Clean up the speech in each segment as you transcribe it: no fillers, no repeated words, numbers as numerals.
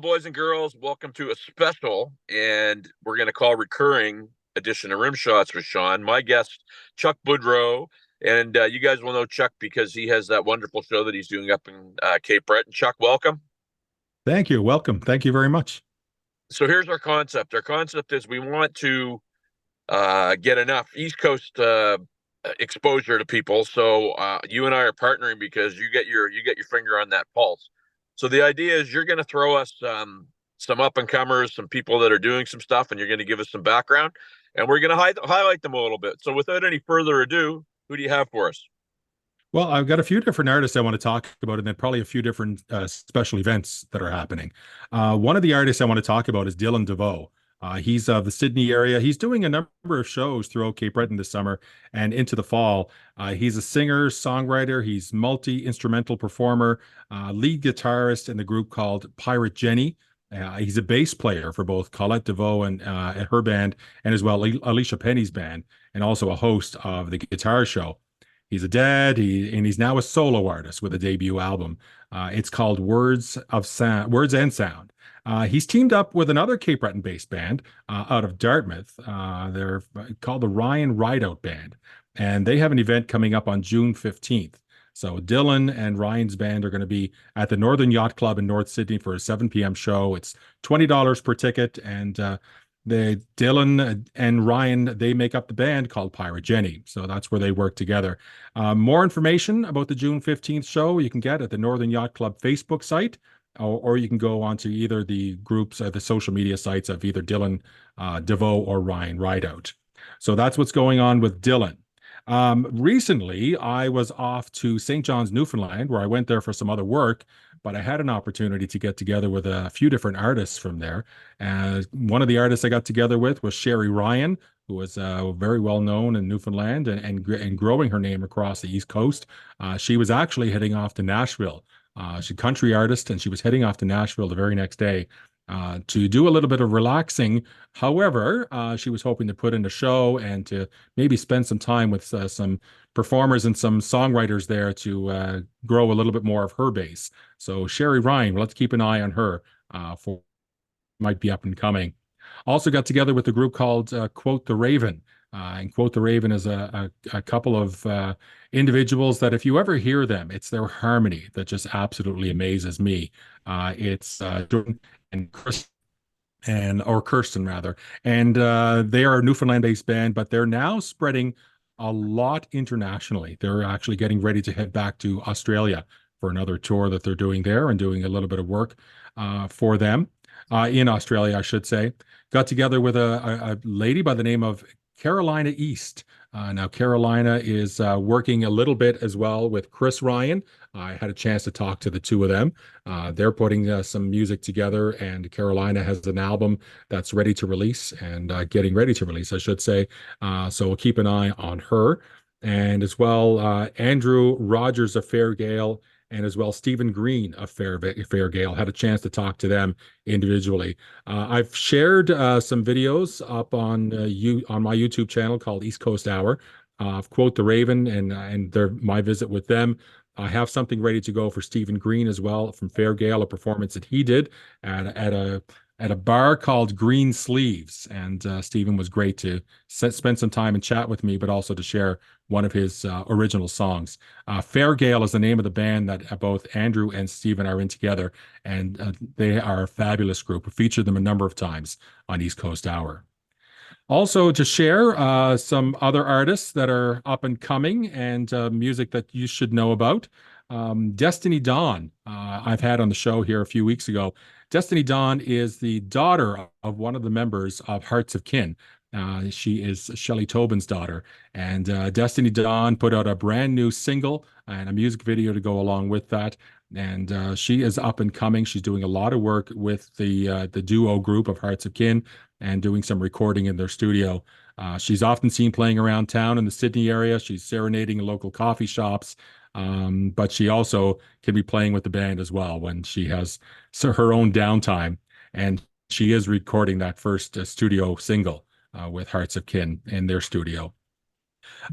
boys and girls. Welcome to a special, and we're going to call recurring edition of Rim Shots with Sean. My guest, Chuck Boudreau, and you guys will know Chuck because he has that wonderful show that he's doing up in Cape Breton. Chuck, welcome. Thank you. Welcome. Thank you very much. So here's our concept. Our concept is we want to get enough East Coast exposure to people. So you and I are partnering because you get your finger on that pulse. So the idea is you're going to throw us some up and comers, some people that are doing some stuff, and you're going to give us some background, and we're going to highlight them a little bit. So without any further ado, who do you have for us? Well, I've got a few different artists I want to talk about, and then probably a few different special events that are happening. One of the artists I want to talk about is Dylan DeVoe. He's of the Sydney area. He's doing a number of shows throughout Cape Breton this summer and into the fall. He's a singer, songwriter. He's multi-instrumental performer, lead guitarist in the group called Pirate Jenny. He's a bass player for both Colette DeVoe and her band, and as well Alicia Penny's band, and also a host of the guitar show. He's a dad. He's now a solo artist with a debut album. It's called Words of Sound, Words and Sound. He's teamed up with another Cape Breton-based band out of Dartmouth. They're called the Ryan Rideout Band, and they have an event coming up on June 15th. So Dylan and Ryan's band are going to be at the Northern Yacht Club in North Sydney for a 7 p.m. show. It's $20 per ticket, and the Dylan and Ryan, they make up the band called Pirate Jenny. So that's where they work together. More information about the June 15th show you can get at the Northern Yacht Club Facebook site, or you can go onto either the groups or the social media sites of either Dylan DeVoe or Ryan Rideout. So that's what's going on with Dylan. Recently, I was off to St. John's, Newfoundland, where I went there for some other work, but I had an opportunity to get together with a few different artists from there. One of the artists I got together with was Sherry Ryan, who was very well known in Newfoundland and growing her name across the East Coast. She was actually heading off to Nashville. She's a country artist, and she was heading off to Nashville the very next day to do a little bit of relaxing. However, she was hoping to put in a show and to maybe spend some time with some performers and some songwriters there to grow a little bit more of her base. So Sherry Ryan, let's keep an eye on her for might be up and coming. Also got together with a group called Quote the Raven. And Quote the Raven is a couple of individuals that if you ever hear them, it's their harmony that just absolutely amazes me. It's Jordan and Chris or Kirsten rather, and they are a Newfoundland-based band, but they're now spreading a lot internationally. They're actually getting ready to head back to Australia for another tour that they're doing there and doing a little bit of work for them in Australia, I should say. Got together with a lady by the name of Carolina East. Now, Carolina is working a little bit as well with Chris Ryan. I had a chance to talk to the two of them. They're putting some music together, and Carolina has an album that's ready to release and getting ready to release, I should say. So we'll keep an eye on her. And as well, Andrew Rogers of Fairgale, and as well Stephen Green of Fairgale. Had a chance to talk to them individually. I've shared some videos up on my YouTube channel called East Coast Hour of Quote the Raven and my visit with them. I have something ready to go for Stephen Green as well from Fairgale, a performance that he did at a bar called Green Sleeves. And Stephen was great to spend some time and chat with me, but also to share one of his original songs. Fairgale is the name of the band that both Andrew and Stephen are in together, and they are a fabulous group. We featured them a number of times on East Coast Hour. Also to share some other artists that are up and coming and music that you should know about. Destiny Dawn, I've had on the show here a few weeks ago. Destiny Dawn is the daughter of one of the members of Hearts of Kin. She is Shelley Tobin's daughter. And Destiny Dawn put out a brand new single and a music video to go along with that. And she is up and coming. She's doing a lot of work with the duo group of Hearts of Kin and doing some recording in their studio. She's often seen playing around town in the Sydney area. She's serenading in local coffee shops. But she also can be playing with the band as well when she has her own downtime. And she is recording that first studio single with Hearts of Kin in their studio.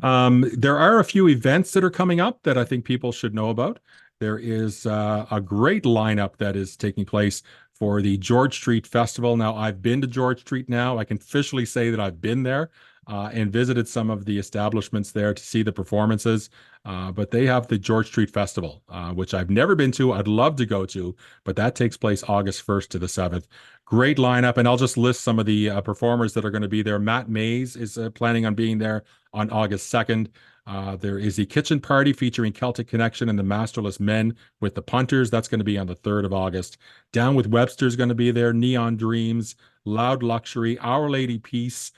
There are a few events that are coming up that I think people should know about. There is a great lineup that is taking place for the George Street Festival. Now, I've been to George Street now. I can officially say that I've been there and visited some of the establishments there to see the performances. But they have the George Street Festival, which I've never been to. I'd love to go to, but that takes place August 1st to the 7th. Great lineup. And I'll just list some of the performers that are going to be there. Matt Mays is planning on being there on August 2nd. There is the Kitchen Party featuring Celtic Connection and the Masterless Men with the Punters. That's going to be on the 3rd of August. Down with Webster's going to be there. Neon Dreams, Loud Luxury, Our Lady Peace.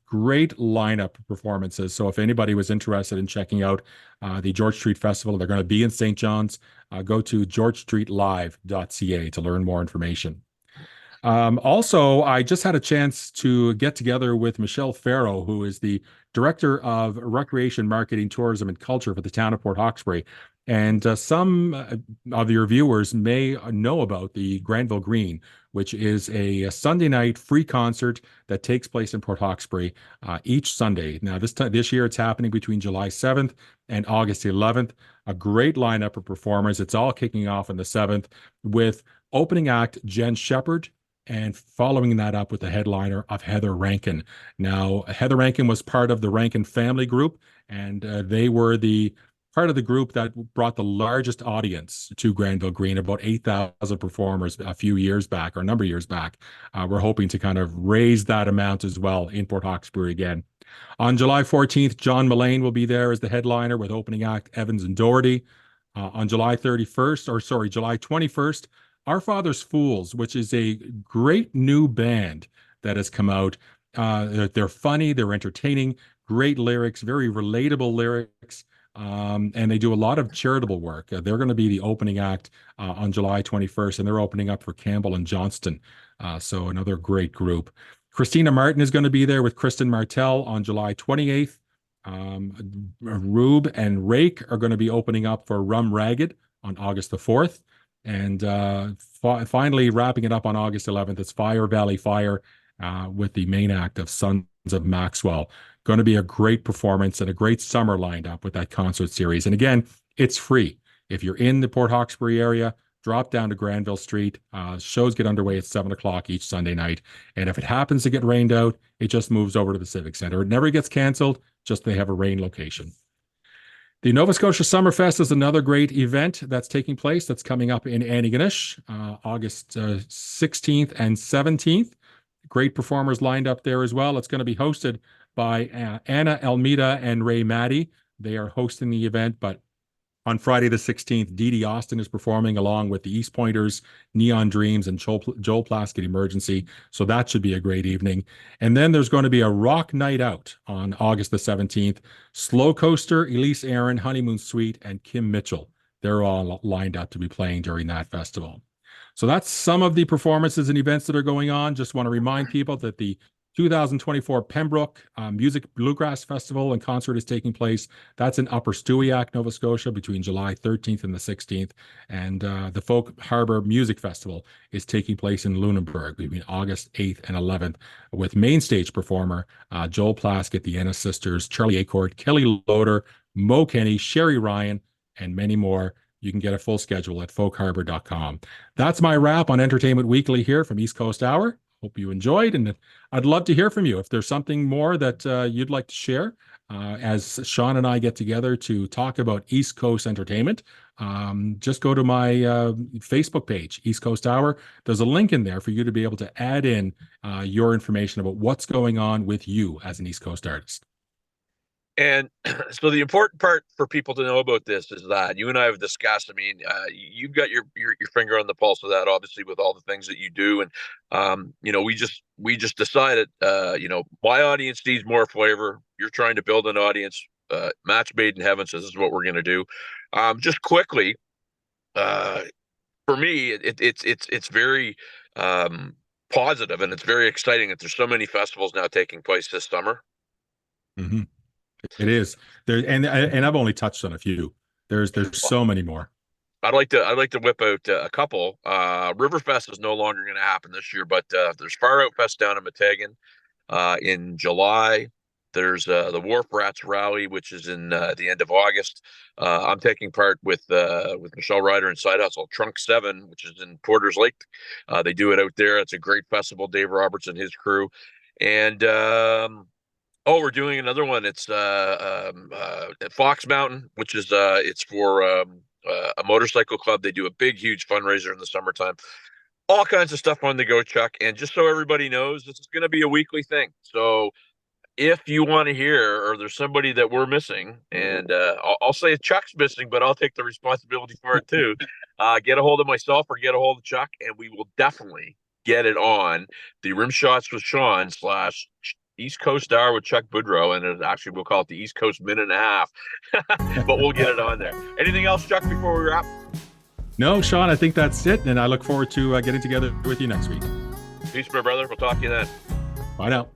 Great lineup of performances. So if anybody was interested in checking out the George Street Festival, they're going to be in St. John's. Go to georgestreetlive.ca to learn more information. Also, I just had a chance to get together with Michelle Farrow, who is the Director of Recreation, Marketing, Tourism, and Culture for the town of Port Hawkesbury. And some of your viewers may know about the Granville Green, which is a Sunday night free concert that takes place in Port Hawkesbury each Sunday. Now, this year it's happening between July 7th and August 11th. A great lineup of performers. It's all kicking off on the 7th with opening act Jen Shepherd, and following that up with the headliner of Heather Rankin. Now, Heather Rankin was part of the Rankin family group, and they were the part of the group that brought the largest audience to Granville Green, about 8,000 performers a few years back, or a number of years back. We're hoping to kind of raise that amount as well in Port Hawkesbury again. On July 14th, John Mullane will be there as the headliner with opening act Evans and Doherty. On July 21st, Our Father's Fools, which is a great new band that has come out. They're funny, they're entertaining, great lyrics, very relatable lyrics, and they do a lot of charitable work. They're going to be the opening act on July 21st, and they're opening up for Campbell and Johnston. So another great group. Christina Martin is going to be there with Kristen Martell on July 28th. Rube and Rake are going to be opening up for Rum Ragged on August the 4th. And finally, wrapping it up on August 11th, it's Fire Valley Fire with the main act of Sons of Maxwell. Going to be a great performance and a great summer lined up with that concert series. And again, it's free. If you're in the Port Hawkesbury area, drop down to Granville Street. Shows get underway at 7 o'clock each Sunday night. And if it happens to get rained out, it just moves over to the Civic Center. It never gets canceled, just they have a rain location. The Nova Scotia Summerfest is another great event that's taking place. That's coming up in Antigonish, August 16th and 17th. Great performers lined up there as well. It's going to be hosted by Anna Almeida and Ray Maddie. They are hosting the event, but on Friday the 16th, Dee Dee Austin is performing along with the East Pointers, Neon Dreams, and Joel Plaskett Emergency. So that should be a great evening. And then there's going to be a rock night out on August the 17th. Slow Coaster, Elise Aaron, Honeymoon Suite, and Kim Mitchell. They're all lined up to be playing during that festival. So that's some of the performances and events that are going on. Just want to remind people that the 2024 Pembroke Music Bluegrass Festival and concert is taking place. That's in Upper Stewiacke, Nova Scotia, between July 13th and the 16th. And the Folk Harbor Music Festival is taking place in Lunenburg between August 8th and 11th with main stage performer Joel Plaskett, the Ennis Sisters, Charlie Acord, Kelly Loader, Mo Kenny, Sherry Ryan, and many more. You can get a full schedule at folkharbor.com. That's my wrap on Entertainment Weekly here from East Coast Hour. Hope you enjoyed, and I'd love to hear from you. If there's something more that you'd like to share, as Sean and I get together to talk about East Coast entertainment, just go to my Facebook page, East Coast Hour. There's a link in there for you to be able to add in your information about what's going on with you as an East Coast artist. And so the important part for people to know about this is that you and I have discussed. I mean, you've got your finger on the pulse of that, obviously, with all the things that you do. And we just decided, my audience needs more flavor. You're trying to build an audience. Match made in heaven. So this is what we're going to do. Just quickly, for me, it's very positive, and it's very exciting that there's so many festivals now taking place this summer. Mm-hmm. It is there, and I've only touched on a few. There's so many more. I'd like to whip out a couple. Riverfest is no longer going to happen this year, but there's Far Out Fest down in Meteghan in July. There's the Wharf Rats Rally, which is in the end of August. I'm taking part with Michelle Ryder and Side Hustle. Trunk 7, which is in Porter's Lake. They do it out there. It's a great festival. Dave Roberts and his crew. And we're doing another one. It's at Fox Mountain, which is it's for a motorcycle club. They do a big, huge fundraiser in the summertime. All kinds of stuff on the go, Chuck. And just so everybody knows, this is going to be a weekly thing. So if you want to hear, or there's somebody that we're missing, and I'll say Chuck's missing, but I'll take the responsibility for it too. Get a hold of myself or get a hold of Chuck, and we will definitely get it on the Rim Shots with Sean / East Coast Hour with Chuck Boudreau, and actually we'll call it the East Coast Minute and a Half, but we'll get it on there. Anything else, Chuck, before we wrap? No, Sean, I think that's it, and I look forward to getting together with you next week. Peace, my brother. We'll talk to you then. Bye now.